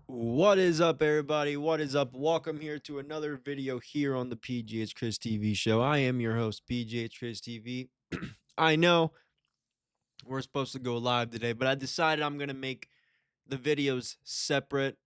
What is up, everybody? What is up? Welcome here to another video here on the PGHChrisTV show. I am your host, PGHChrisTV. I know we're supposed to go live today, but I decided I'm gonna make the videos separate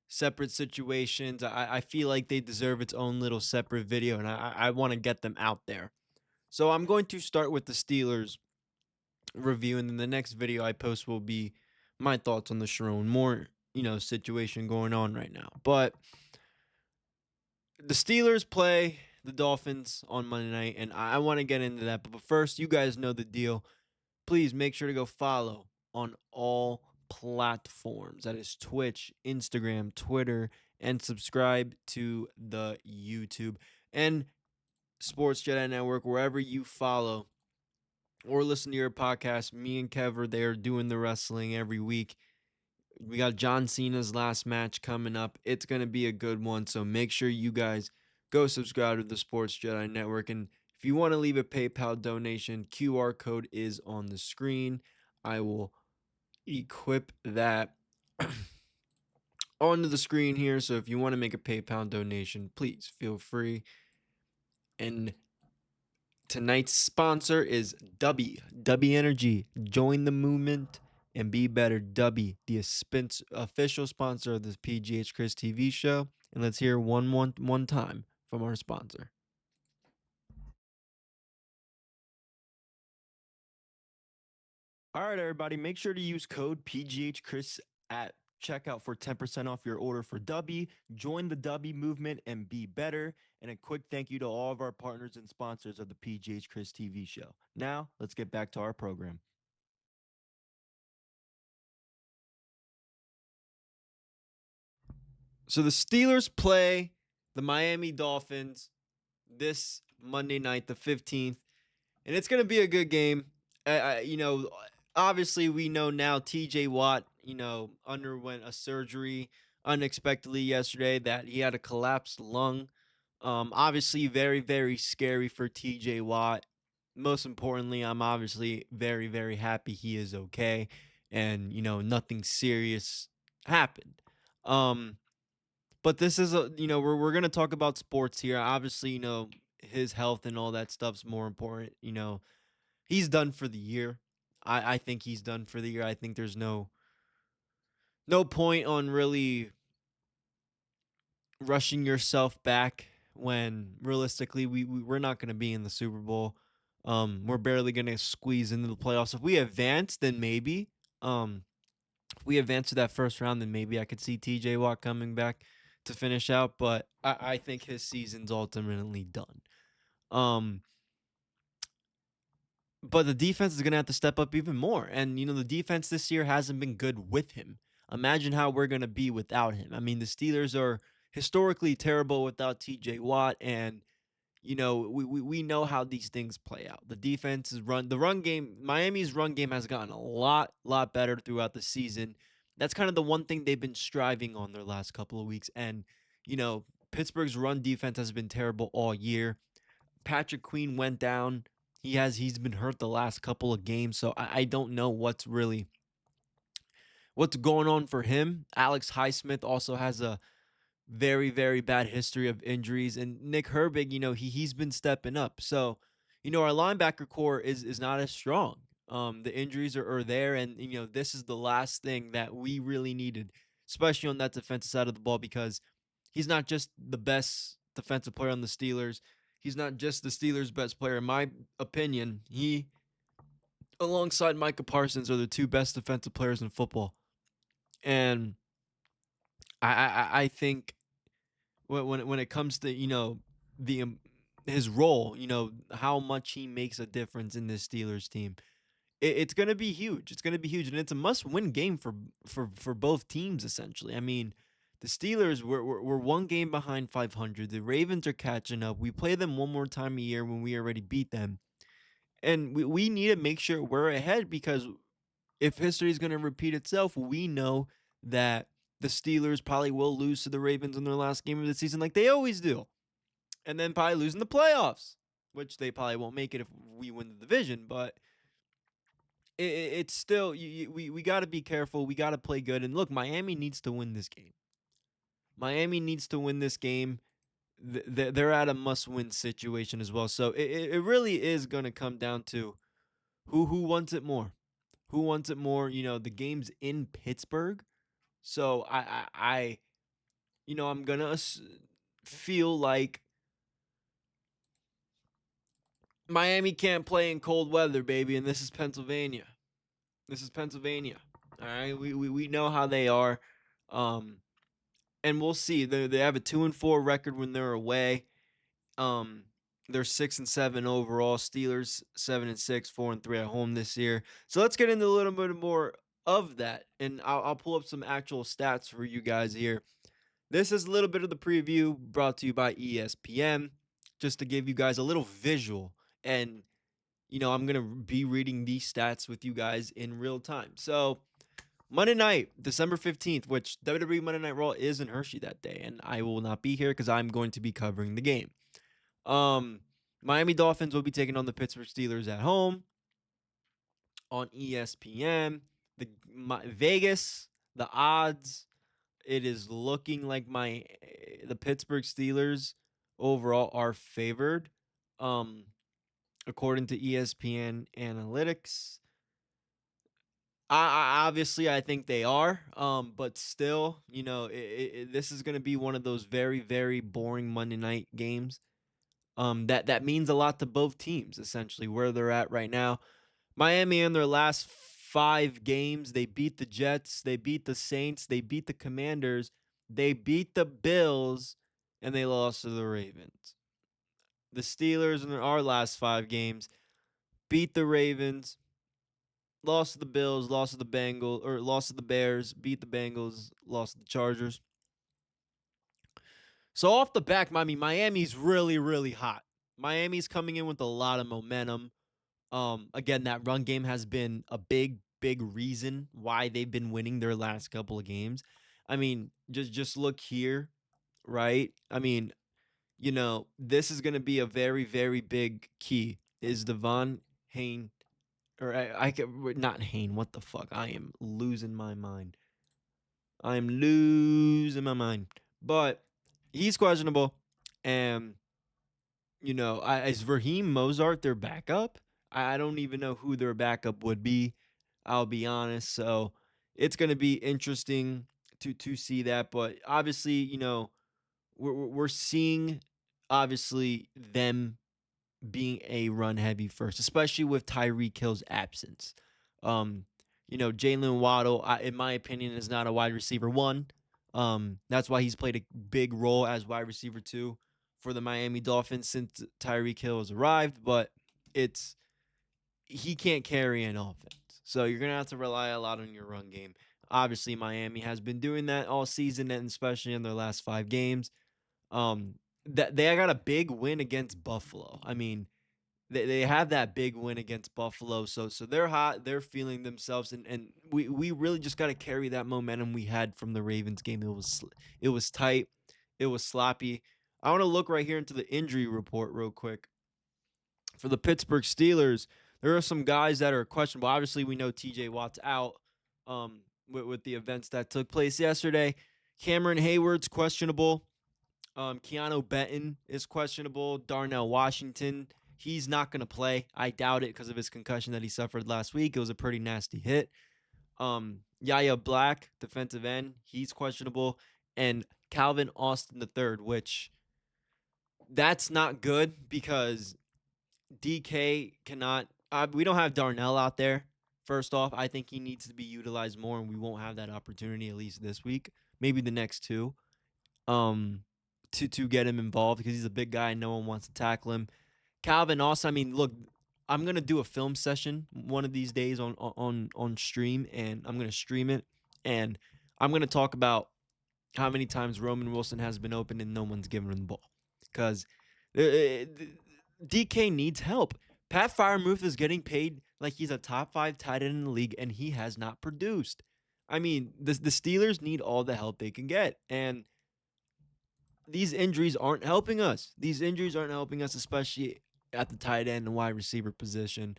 situations. I feel like they deserve its own little separate video, and I want to get them out there. So I'm going to start with the Steelers review, and then the next video I post will be my thoughts on the Sharon Moore, situation going on right now. But the Steelers play the Dolphins on Monday night, and I want to get into that. But first, you guys know the deal. Please make sure to go follow on all platforms. That is Twitch, Instagram, Twitter, and subscribe to the YouTube and Sports Jedi Network, wherever you follow or listen to your podcast. Me and Kev are there doing the wrestling every week. We got John Cena's last match coming up. It's going to be a good one. So make sure you guys go subscribe to the Sports Jedi Network. And if you want to leave a PayPal donation, QR code is on the screen. I will equip that onto the screen here. So if you want to make a PayPal donation, please feel free. And tonight's sponsor is DUBBY. DUBBY Energy. Join the movement and be better. DUBBY, the official sponsor of this PGH Chris TV show. And let's hear one time from our sponsor. All right, everybody, make sure to use code PGHChris at checkout for 10% off your order for DUBBY. Join the DUBBY movement and be better. And a quick thank you to all of our partners and sponsors of the PGH Chris TV show. Now, let's get back to our program. So the Steelers play the Miami Dolphins this Monday night, the 15th, and it's going to be a good game. Obviously we know now TJ Watt, underwent a surgery unexpectedly yesterday, that he had a collapsed lung. Obviously very, very scary for TJ Watt. Most importantly, I'm obviously very, very happy he is okay and, nothing serious happened. But this is we're gonna talk about sports here. Obviously, his health and all that stuff's more important. He's done for the year. I think he's done for the year. I think there's no point on really rushing yourself back when realistically we're not gonna be in the Super Bowl. We're barely gonna squeeze into the playoffs. If we advance, then maybe. If we advance to that first round, then maybe I could see TJ Watt coming back to finish out. But I think his season's ultimately done. But the defense is going to have to step up even more. And, the defense this year hasn't been good with him. Imagine how we're going to be without him. I mean, the Steelers are historically terrible without TJ Watt. And, we know how these things play out. The defense is the run game, Miami's run game has gotten a lot better throughout the season. That's kind of the one thing they've been striving on their last couple of weeks. And, Pittsburgh's run defense has been terrible all year. Patrick Queen went down. He's been hurt the last couple of games, so I don't know what's going on for him. Alex Highsmith also has a very, very bad history of injuries, and Nick Herbig, he's been stepping up. So, our linebacker core is not as strong. The injuries are there, and this is the last thing that we really needed, especially on that defensive side of the ball, because he's not just the best defensive player on the Steelers. He's not just the Steelers' best player. In my opinion, he, alongside Micah Parsons, are the two best defensive players in football. And I think when it comes to the his role, how much he makes a difference in this Steelers team, it's gonna be huge. It's gonna be huge, and it's a must-win game for both teams. Essentially, I mean, the Steelers we're one game behind 500. The Ravens are catching up. We play them one more time a year when we already beat them, and we need to make sure we're ahead, because if history is gonna repeat itself, we know that the Steelers probably will lose to the Ravens in their last game of the season, like they always do, and then probably lose in the playoffs, which they probably won't make it if we win the division, but it's still we got to be careful. We got to play good. And look, Miami needs to win this game. Miami needs to win this game. They're at a must-win situation as well. So it really is going to come down to who wants it more. Who wants it more? The game's in Pittsburgh, so I'm gonna feel like Miami can't play in cold weather, baby, and this is Pennsylvania. This is Pennsylvania. All right, we know how they are, um, and we'll see. They have a 2-4 record when they're away. Um, they're 6-7 overall. Steelers 7-6, 4-3 at home this year. So let's get into a little bit more of that, and I'll pull up some actual stats for you guys here. This is a little bit of the preview brought to you by ESPN, just to give you guys a little visual. And I'm gonna be reading these stats with you guys in real time. So Monday night, December 15th, which WWE Monday Night Raw is in Hershey that day, and I will not be here because I'm going to be covering the game. Miami Dolphins will be taking on the Pittsburgh Steelers at home on ESPN. Vegas, the odds, it is looking like the Pittsburgh Steelers overall are favored. According to ESPN analytics. Obviously I think they are, but still, this is going to be one of those very, very boring Monday night games. That means a lot to both teams, essentially, where they're at right now. Miami in their last 5 games, they beat the Jets, they beat the Saints, they beat the Commanders, they beat the Bills, and they lost to the Ravens. The Steelers in our last 5 games beat the Ravens, lost to the Bills, lost to the Bengals, or lost to the Bears, beat the Bengals, lost to the Chargers. So off the back, Miami's really, really hot. Miami's coming in with a lot of momentum. Again, that run game has been a big, big reason why they've been winning their last couple of games. I mean, just look here, right? I mean, this is going to be a very, very big key. Is Devon Hain, or I can not Hain? What the fuck? I am losing my mind. I'm losing my mind. But he's questionable, and is Raheem Mozart their backup? I don't even know who their backup would be. I'll be honest. So it's going to be interesting to see that. But obviously, we're seeing obviously them being a run heavy first, especially with Tyreek Hill's absence. Jalen Waddle, in my opinion, is not a wide receiver one. That's why he's played a big role as wide receiver two for the Miami Dolphins since Tyreek Hill has arrived, but he can't carry an offense. So you're gonna have to rely a lot on your run game. Obviously, Miami has been doing that all season, and especially in their last 5 games. That they got a big win against Buffalo. I mean, they have that big win against Buffalo, so they're hot, they're feeling themselves, and we really just got to carry that momentum we had from the Ravens game. It was tight, it was sloppy. I want to look right here into the injury report real quick for the Pittsburgh Steelers. There are some guys that are questionable. Obviously, we know T.J. Watt's out with the events that took place yesterday. Cameron Hayward's questionable. Keanu Benton is questionable. Darnell Washington, he's not going to play. I doubt it because of his concussion that he suffered last week. It was a pretty nasty hit. Yaya Black, defensive end, he's questionable. And Calvin Austin III, which that's not good because DK cannot. We don't have Darnell out there. First off, I think he needs to be utilized more, and we won't have that opportunity at least this week. Maybe the next 2. To get him involved because he's a big guy and no one wants to tackle him. Calvin Austin, I mean, look, I'm gonna do a film session one of these days on stream, and I'm gonna stream it, and I'm gonna talk about how many times Roman Wilson has been open and no one's giving him the ball because DK needs help. Pat Freiermuth is getting paid like he's a top 5 tight end in the league, and he has not produced. I mean, the Steelers need all the help they can get, and these injuries aren't helping us. These injuries aren't helping us, especially at the tight end and wide receiver position.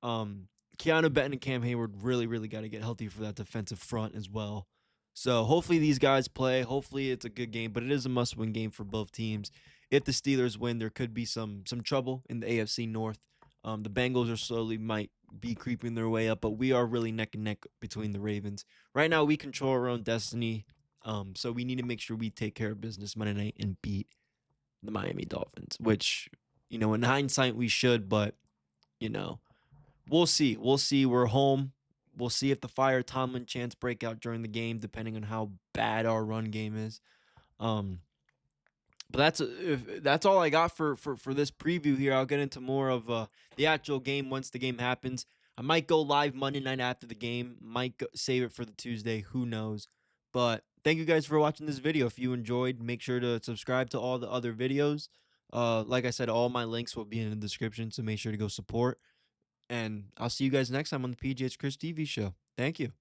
Keanu Benton and Cam Hayward really, really got to get healthy for that defensive front as well. So hopefully these guys play. Hopefully it's a good game, but it is a must-win game for both teams. If the Steelers win, there could be some trouble in the AFC North. The Bengals are slowly might be creeping their way up, but we are really neck and neck between the Ravens. Right now, we control our own destiny. So we need to make sure we take care of business Monday night and beat the Miami Dolphins, which, in hindsight, we should, but, you know, we'll see. We'll see. We're home. We'll see if the Fire Tomlin chants break out during the game, depending on how bad our run game is. But that's all I got for this preview here. I'll get into more of the actual game once the game happens. I might go live Monday night after the game. Might save it for the Tuesday. Who knows? But thank you guys for watching this video. If you enjoyed, make sure to subscribe to all the other videos. Like I said, all my links will be in the description, so make sure to go support. And I'll see you guys next time on the PGH Chris TV show. Thank you.